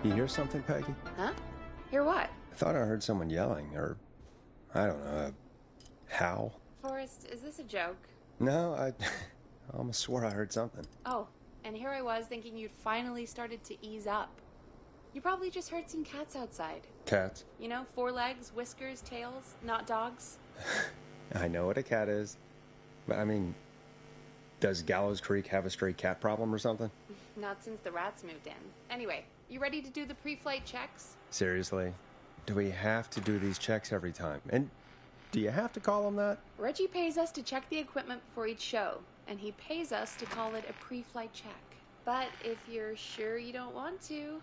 You hear something, Peggy? Huh? Hear what? I thought I heard someone yelling, or I don't know, a howl. Forrest, is this a joke? No, I almost swore I heard something. Oh, and here I was thinking you'd finally started to ease up. You probably just heard some cats outside. Cats? You know, 4 legs, whiskers, tails, not dogs. I know what a cat is. But I mean, does Gallows Creek have a stray cat problem or something? Not since the rats moved in. Anyway, you ready to do the pre-flight checks? Seriously? Do we have to do these checks every time? And do you have to call them that? Reggie pays us to check the equipment before each show, and he pays us to call it a pre-flight check. But if you're sure you don't want to...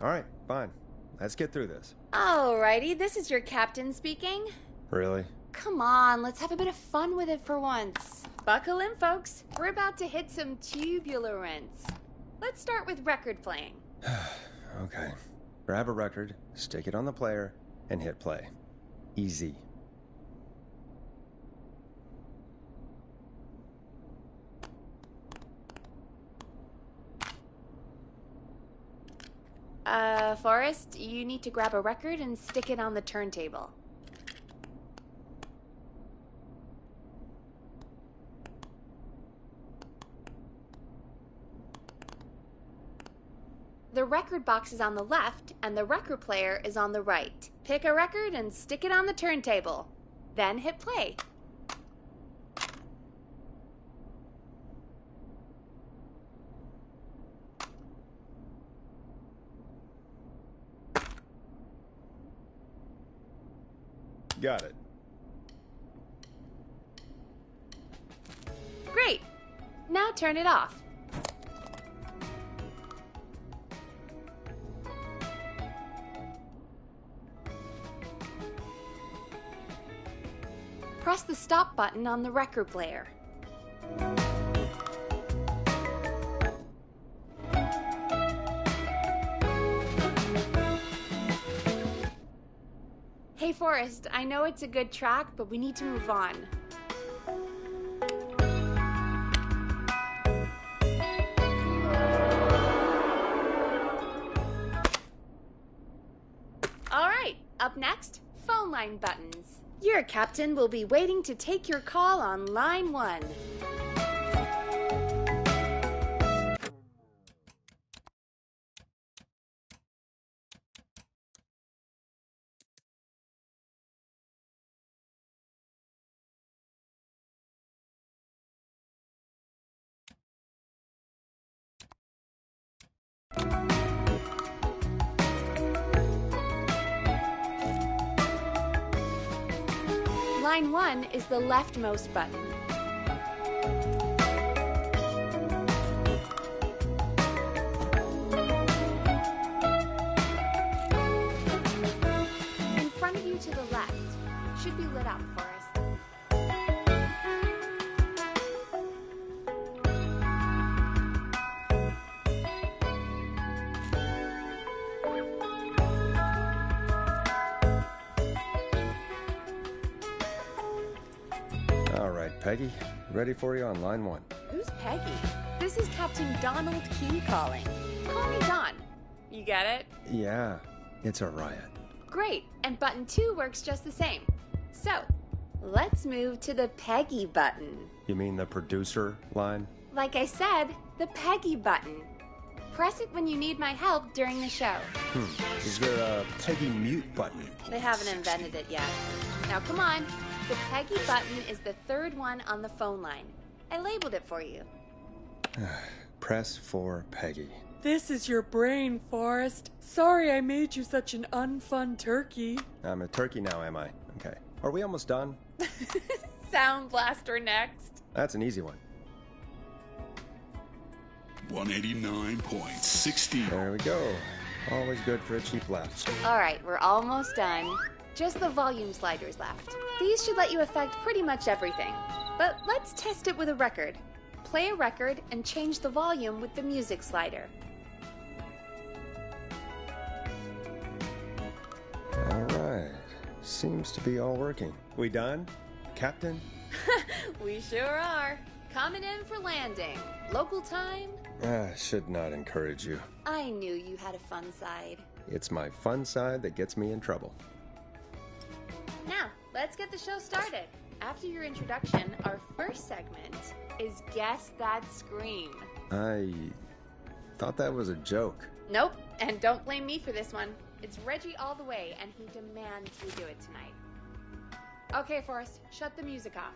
All right, fine. Let's get through this. Alrighty, this is your captain speaking. Really? Come on, let's have a bit of fun with it for once. Buckle in, folks. We're about to hit some tubular rents. Let's start with record playing. Okay. Grab a record, stick it on the player, and hit play. Easy. Forrest, you need to grab a record and stick it on the turntable. The record box is on the left, and the record player is on the right. Pick a record and stick it on the turntable. Then hit play. Got it. Great! Now turn it off. Press the stop button on the record player. Hey Forrest, I know it's a good track, but we need to move on. Alright, up next, phone line buttons. Your captain will be waiting to take your call on line 1. Line 1 is the leftmost button. In front of you to the left should be lit up, Forrest. All right, Peggy. Ready for you on line 1. Who's Peggy? This is Captain Donald Key calling. Call me Don. You get it? Yeah, it's a riot. Great, and button 2 works just the same. So, let's move to the Peggy button. You mean the producer line? Like I said, the Peggy button. Press it when you need my help during the show. Is there a Peggy mute button? They haven't invented it yet. Now come on. The Peggy button is the 3rd one on the phone line. I labeled it for you. Press for Peggy. This is your brain, Forrest. Sorry I made you such an unfun turkey. I'm a turkey now, am I? Okay. Are we almost done? Sound Blaster next. That's an easy one. 189.16. There we go. Always good for a cheap laugh. Alright, we're almost done. Just the volume sliders left. These should let you affect pretty much everything. But let's test it with a record. Play a record and change the volume with the music slider. All right. Seems to be all working. We done, Captain? We sure are. Coming in for landing. Local time? I should not encourage you. I knew you had a fun side. It's my fun side that gets me in trouble. Now, let's get the show started. After your introduction, our first segment is Guess That Scream. I thought that was a joke. Nope, and don't blame me for this one. It's Reggie all the way, and he demands we do it tonight. Okay, Forrest, shut the music off.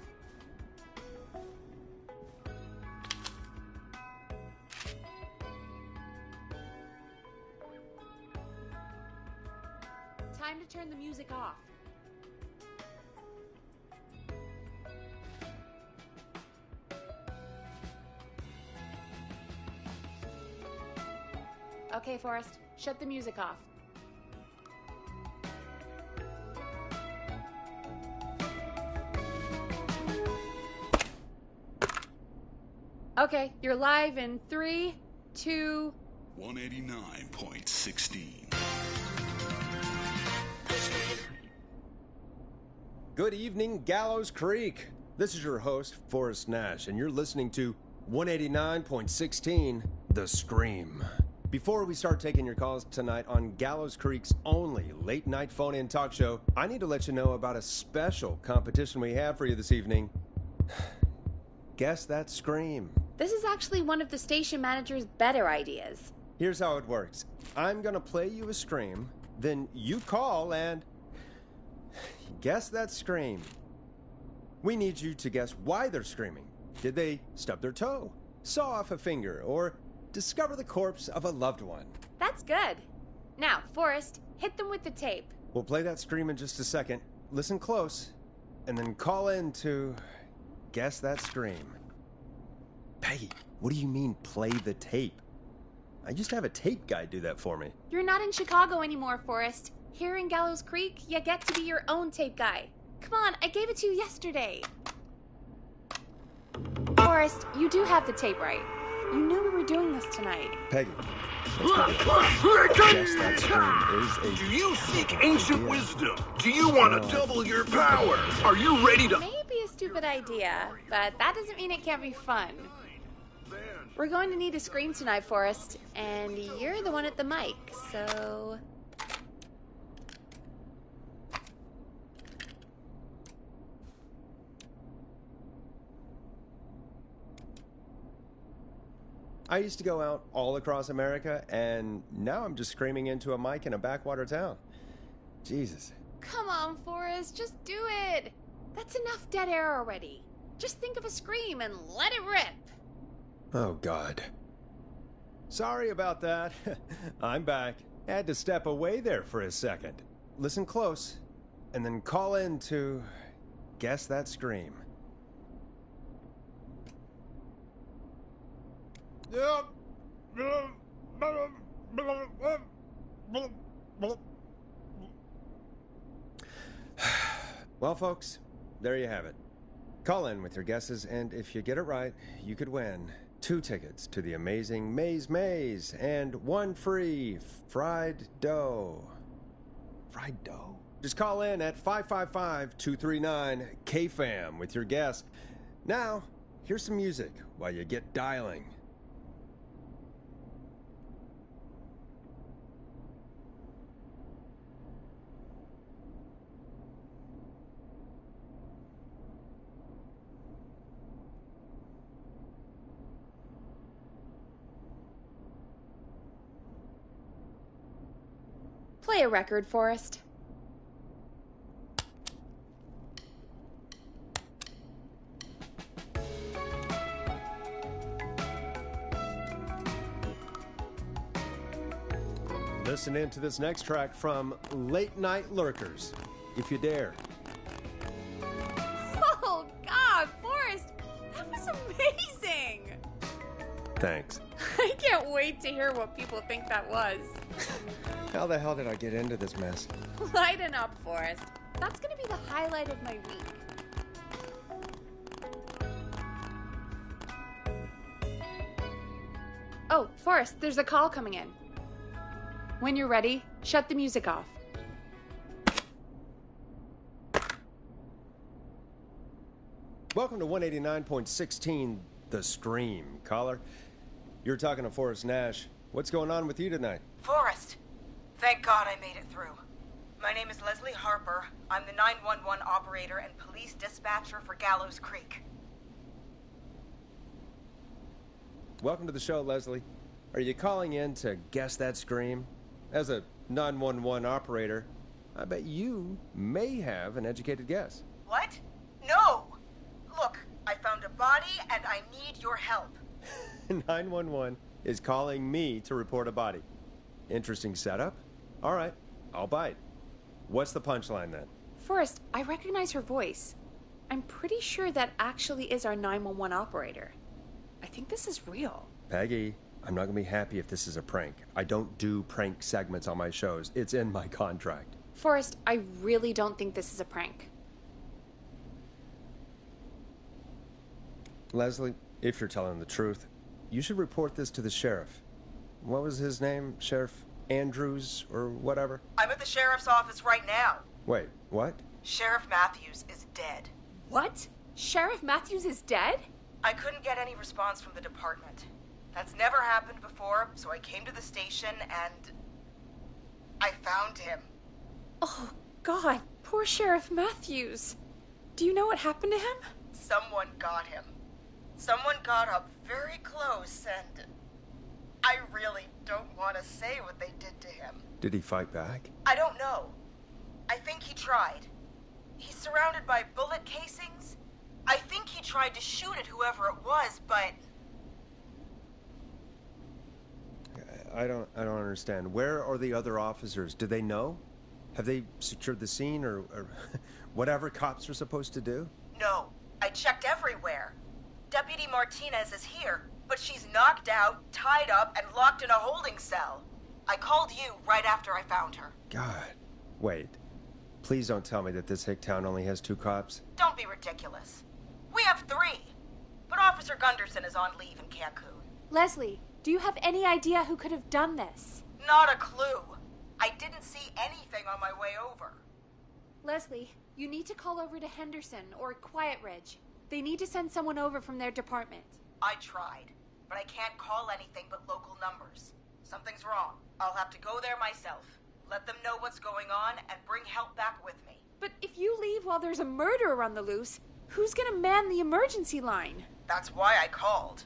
Time to turn the music off. Okay, Forrest, shut the music off. Okay, you're live in 3, 2... 189.16. Good evening, Gallows Creek. This is your host, Forrest Nash, and you're listening to 189.16, The Scream. Before we start taking your calls tonight on Gallows Creek's only late-night phone-in talk show, I need to let you know about a special competition we have for you this evening. Guess That Scream. This is actually one of the station manager's better ideas. Here's how it works. I'm gonna play you a scream, then you call and guess that scream. We need you to guess why they're screaming. Did they stub their toe, saw off a finger, or discover the corpse of a loved one? That's good. Now, Forrest, hit them with the tape. We'll play that scream in just a second. Listen close, and then call in to guess that scream. Peggy, what do you mean, play the tape? I used to have a tape guy do that for me. You're not in Chicago anymore, Forrest. Here in Gallows Creek, you get to be your own tape guy. Come on, I gave it to you yesterday. Forrest, you do have the tape right. You knew we were doing this tonight. Peggy, let's go. Guess that scream is a... Do you seek ancient wisdom? Do you want to double your power? Are you ready to... Maybe a stupid idea, but that doesn't mean it can't be fun. We're going to need a scream tonight, Forrest, and you're the one at the mic, so... I used to go out all across America, and now I'm just screaming into a mic in a backwater town. Jesus. Come on, Forrest, just do it! That's enough dead air already. Just think of a scream and let it rip! Oh, God. Sorry about that. I'm back. Had to step away there for a second. Listen close, and then call in to guess that scream. Well, folks, there you have it. Call in with your guesses, and if you get it right, you could win 2 tickets to the amazing Maze Maze and 1 free fried dough. Fried dough? Just call in at 555-239-KFAM with your guess. Now, here's some music while you get dialing. Play a record, Forrest. Listen in to this next track from Late Night Lurkers, if you dare. Oh, God, Forrest, that was amazing! Thanks. I can't wait to hear what people think that was. How the hell did I get into this mess? Lighten up, Forrest. That's gonna be the highlight of my week. Oh, Forrest, there's a call coming in. When you're ready, shut the music off. Welcome to 189.16, The Scream. Caller, you're talking to Forrest Nash. What's going on with you tonight? Forrest, thank God I made it through. My name is Leslie Harper. I'm the 911 operator and police dispatcher for Gallows Creek. Welcome to the show, Leslie. Are you calling in to guess that scream? As a 911 operator, I bet you may have an educated guess. What? No! Look, I found a body and I need your help. 911 is calling me to report a body. Interesting setup. All right, I'll bite. What's the punchline then? Forrest, I recognize her voice. I'm pretty sure that actually is our 911 operator. I think this is real. Peggy, I'm not gonna be happy if this is a prank. I don't do prank segments on my shows. It's in my contract. Forrest, I really don't think this is a prank. Leslie, if you're telling the truth, you should report this to the sheriff. What was his name? Sheriff Andrews or whatever? I'm at the sheriff's office right now. Wait, what? Sheriff Matthews is dead. What? Sheriff Matthews is dead? I couldn't get any response from the department. That's never happened before, so I came to the station and I found him. Oh, God. Poor Sheriff Matthews. Do you know what happened to him? Someone got him. Someone got up very close and I really don't want to say what they did to him. Did he fight back? I don't know. I think he tried. He's surrounded by bullet casings. I think he tried to shoot at whoever it was, but I don't understand. Where are the other officers? Do they know? Have they secured the scene or whatever cops are supposed to do? no. I checked everywhere. Deputy Martinez is here, but she's knocked out, tied up, and locked in a holding cell. I called you right after I found her. God. Wait. Please don't tell me that this hick town only has 2 cops. Don't be ridiculous. We have 3, but Officer Gunderson is on leave in Cancun. Leslie, do you have any idea who could have done this? Not a clue. I didn't see anything on my way over. Leslie, you need to call over to Henderson or Quiet Ridge. They need to send someone over from their department. I tried, but I can't call anything but local numbers. Something's wrong. I'll have to go there myself. Let them know what's going on and bring help back with me. But if you leave while there's a murderer on the loose, who's gonna man the emergency line? That's why I called.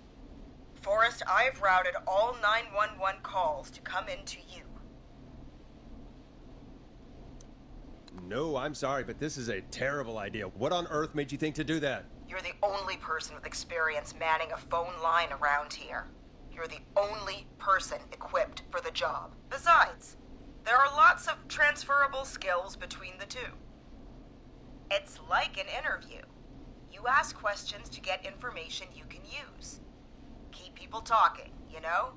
Forrest, I've routed all 911 calls to come in to you. No, I'm sorry, but this is a terrible idea. What on earth made you think to do that? You're the only person with experience manning a phone line around here. You're the only person equipped for the job. Besides, there are lots of transferable skills between the two. It's like an interview. You ask questions to get information you can use. Keep people talking, you know?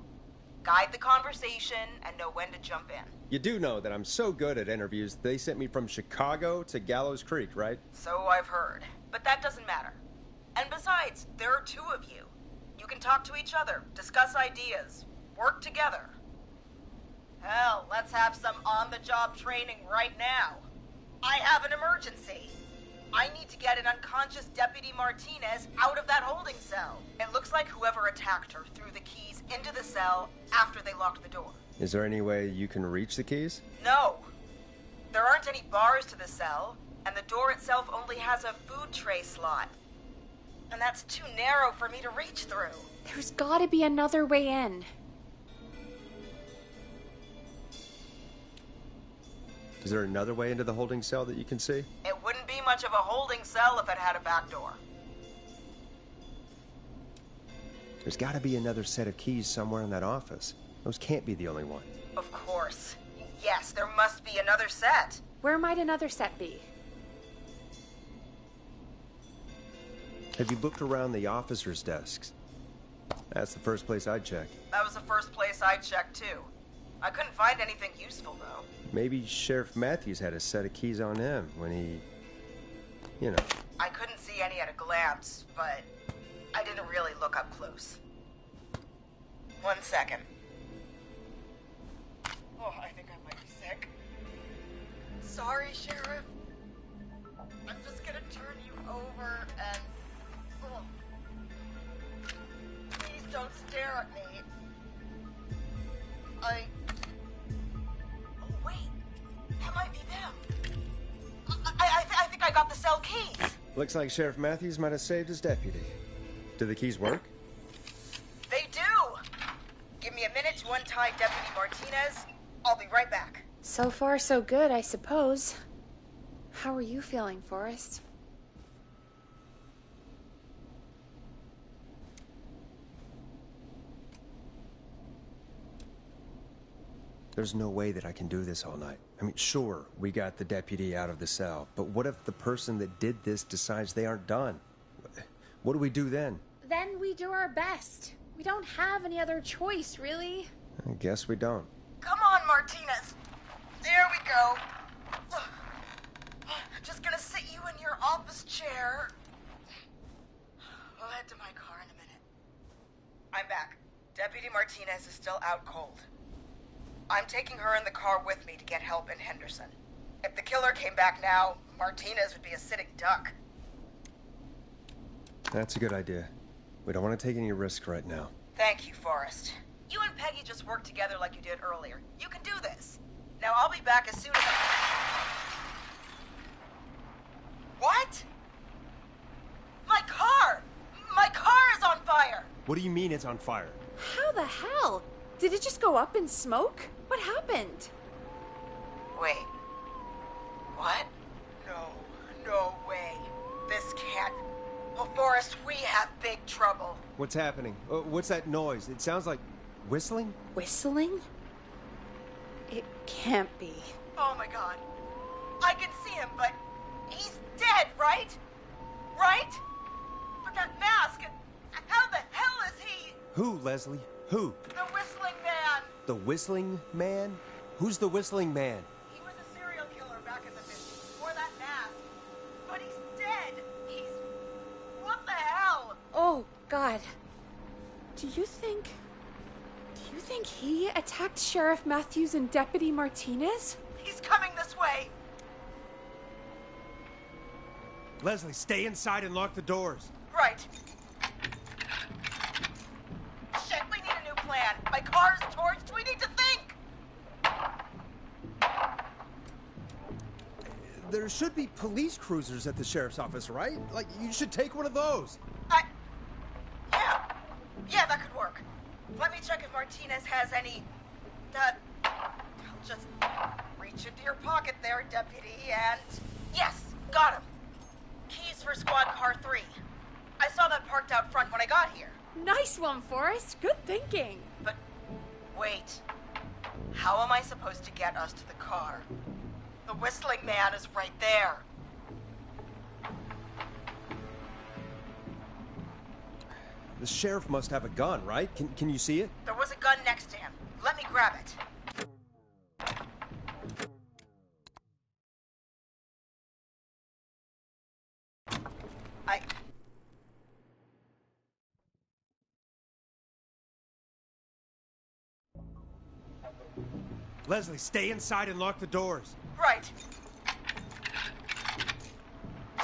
Guide the conversation and know when to jump in. You do know that I'm so good at interviews, they sent me from Chicago to Gallows Creek, right? So I've heard. But that doesn't matter. And besides, there are 2 of you. You can talk to each other, discuss ideas, work together. Hell, let's have some on-the-job training right now. I have an emergency. I need to get an unconscious Deputy Martinez out of that holding cell. It looks like whoever attacked her threw the keys into the cell after they locked the door. Is there any way you can reach the keys? No. There aren't any bars to the cell, and the door itself only has a food tray slot. And that's too narrow for me to reach through. There's gotta be another way in. Is there another way into the holding cell that you can see? It wouldn't be much of a holding cell if it had a back door. There's got to be another set of keys somewhere in that office. Those can't be the only one. Of course. Yes, there must be another set. Where might another set be? Have you looked around the officers' desks? That's the first place I'd check. That was the first place I checked, too. I couldn't find anything useful, though. Maybe Sheriff Matthews had a set of keys on him when he... you know. I couldn't see any at a glance, but I didn't really look up close. 1 second. Oh, I think I might be sick. Sorry, Sheriff. I'm just gonna turn you over and... Oh. Please don't stare at me. Oh, wait. That might be them. I think I got the cell keys. Looks like Sheriff Matthews might have saved his deputy. Do the keys work? They do! Give me a minute to untie Deputy Martinez. I'll be right back. So far, so good, I suppose. How are you feeling, Forrest? There's no way that I can do this all night. I mean, sure, we got the deputy out of the cell, but what if the person that did this decides they aren't done? What do we do then? Then we do our best. We don't have any other choice, really. I guess we don't. Come on, Martinez. There we go. Just gonna sit you in your office chair. We'll head to my car in a minute. I'm back. Deputy Martinez is still out cold. I'm taking her in the car with me to get help in Henderson. If the killer came back now, Martinez would be a sitting duck. That's a good idea. We don't want to take any risks right now. Thank you, Forrest. You and Peggy just worked together like you did earlier. You can do this. Now I'll be back as soon as I... What? My car! My car is on fire! What do you mean it's on fire? How the hell? Did it just go up in smoke? What happened? Wait. What? No way. This can't... Oh, Forrest, we have big trouble. What's happening? What's that noise? It sounds like whistling? Whistling? It can't be. Oh my god. I can see him, but he's dead, right? Right? But that mask, how the hell is he? Who, Leslie? Who? The Whistling Man. The Whistling Man? Who's the Whistling Man? He was a serial killer back in the 50s, wore that mask. But he's dead. He's... What the hell? Oh, God. Do you think he attacked Sheriff Matthews and Deputy Martinez? He's coming this way. Leslie, stay inside and lock the doors. Right. Shit, we need a new plan. My car is torched. We need to think. There should be police cruisers at the sheriff's office, right? Like, you should take one of those. Yeah, that could work. Let me check if Martinez has any... I'll just reach into your pocket there, Deputy, and... Yes, got him. Keys for Squad Car 3. I saw that parked out front when I got here. Nice one, Forrest. Good thinking. But, wait. How am I supposed to get us to the car? The Whistling Man is right there. The sheriff must have a gun, right? Can you see it? There was a gun next to him. Let me grab it. Leslie, stay inside and lock the doors. Right.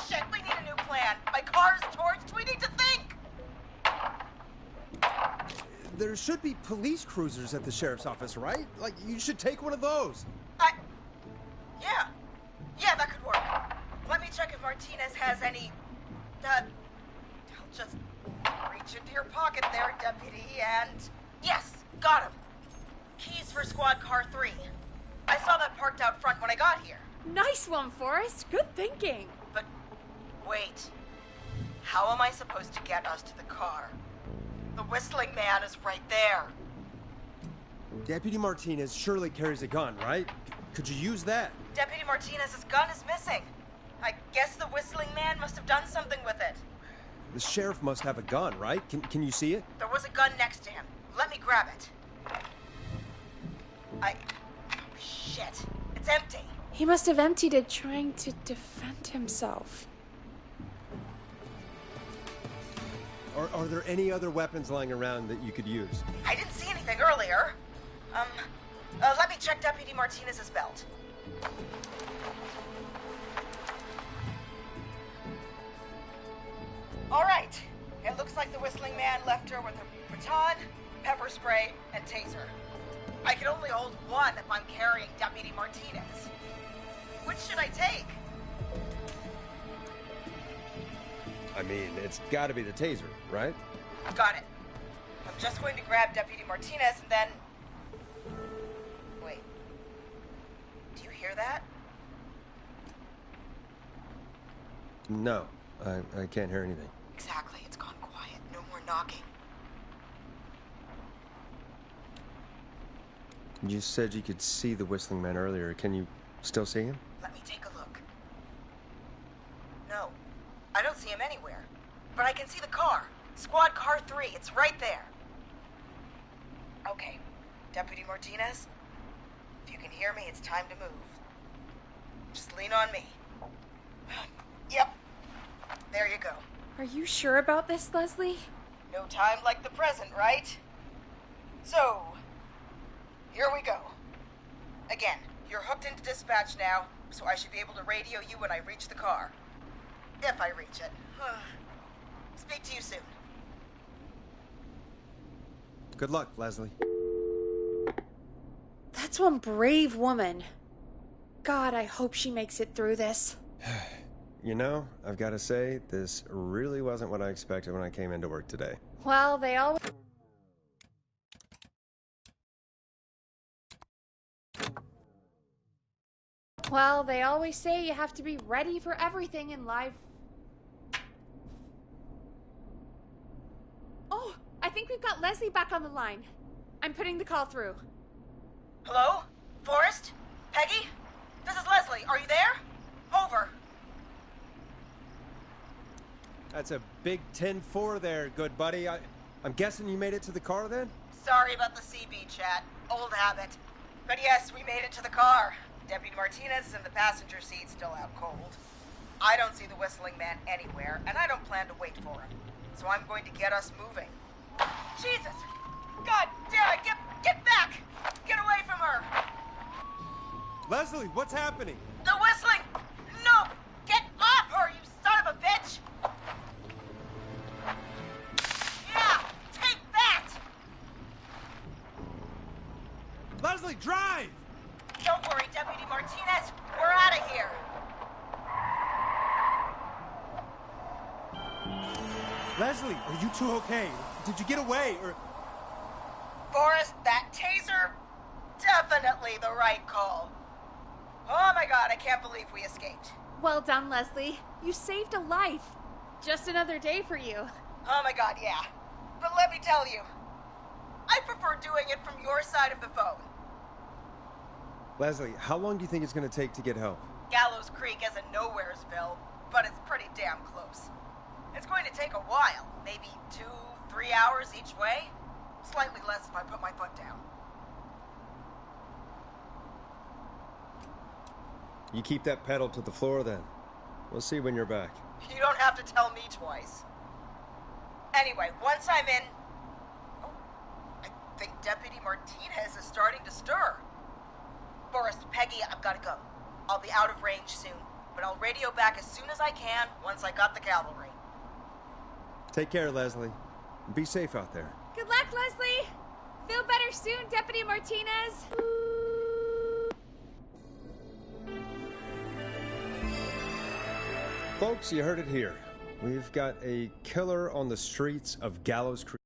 Shit, we need a new plan. My car's torched. We need to think. There should be police cruisers at the sheriff's office, right? Like, you should take one of those. Yeah, that could work. Let me check if Martinez has any... I'll just reach into your pocket there, Deputy, and... Yes, got him. Keys for Squad Car 3. I saw that parked out front when I got here. Nice one, Forrest. Good thinking. But, wait. How am I supposed to get us to the car? The Whistling Man is right there. Deputy Martinez surely carries a gun, right? Could you use that? Deputy Martinez's gun is missing. I guess the Whistling Man must have done something with it. The sheriff must have a gun, right? Can you see it? There was a gun next to him. Let me grab it. Oh, shit. It's empty. He must have emptied it trying to defend himself. Are there any other weapons lying around that you could use? I didn't see anything earlier. Let me check Deputy Martinez's belt. All right. It looks like the Whistling Man left her with a baton, pepper spray, and taser. I can only hold one if I'm carrying Deputy Martinez. Which should I take? I mean, it's gotta be the taser, right? Got it. I'm just going to grab Deputy Martinez and then... Wait. Do you hear that? No, I can't hear anything. Exactly. It's gone quiet. No more knocking. You said you could see the Whistling Man earlier. Can you still see him? Let me take a look. No, I don't see him anywhere. But I can see the car. Squad car 3. It's right there. Okay, Deputy Martinez, if you can hear me, it's time to move. Just lean on me. Yep. There you go. Are you sure about this, Leslie? No time like the present, right? So, here we go. Again, you're hooked into dispatch now, so I should be able to radio you when I reach the car. If I reach it. Speak to you soon. Good luck, Leslie. That's one brave woman. God, I hope she makes it through this. You know, I've got to say, this really wasn't what I expected when I came into work today. Well, they always... Well, they always say you have to be ready for everything in life. Oh, I think we've got Leslie back on the line. I'm putting the call through. Hello? Forrest? Peggy? This is Leslie. Are you there? Over. That's a big 10-4 there, good buddy. I'm guessing you made it to the car then? Sorry about the CB chat. Old habit. But yes, we made it to the car. Deputy Martinez is in the passenger seat, still out cold. I don't see the Whistling Man anywhere, and I don't plan to wait for him. So I'm going to get us moving. Jesus! God damn it! Get back! Get away from her! Leslie, what's happening? The Whistling! No! Get off her, you son of a bitch! Yeah! Take that! Leslie, drive! Don't worry, Deputy Martinez. We're out of here. Leslie, are you two okay? Did you get away, or... Forrest, that taser? Definitely the right call. Oh my god, I can't believe we escaped. Well done, Leslie. You saved a life. Just another day for you. Oh my god, yeah. But let me tell you, I prefer doing it from your side of the phone. Leslie, how long do you think it's going to take to get help? Gallows Creek isn't Nowheresville, but it's pretty damn close. It's going to take a while, maybe 2-3 hours each way. Slightly less if I put my foot down. You keep that pedal to the floor then. We'll see when you're back. You don't have to tell me twice. Anyway, once I'm in... Oh, I think Deputy Martinez is starting to stir. Forrest, Peggy, I've got to go. I'll be out of range soon, but I'll radio back as soon as I can once I got the cavalry. Take care, Leslie. Be safe out there. Good luck, Leslie. Feel better soon, Deputy Martinez. Folks, you heard it here. We've got a killer on the streets of Gallows Creek.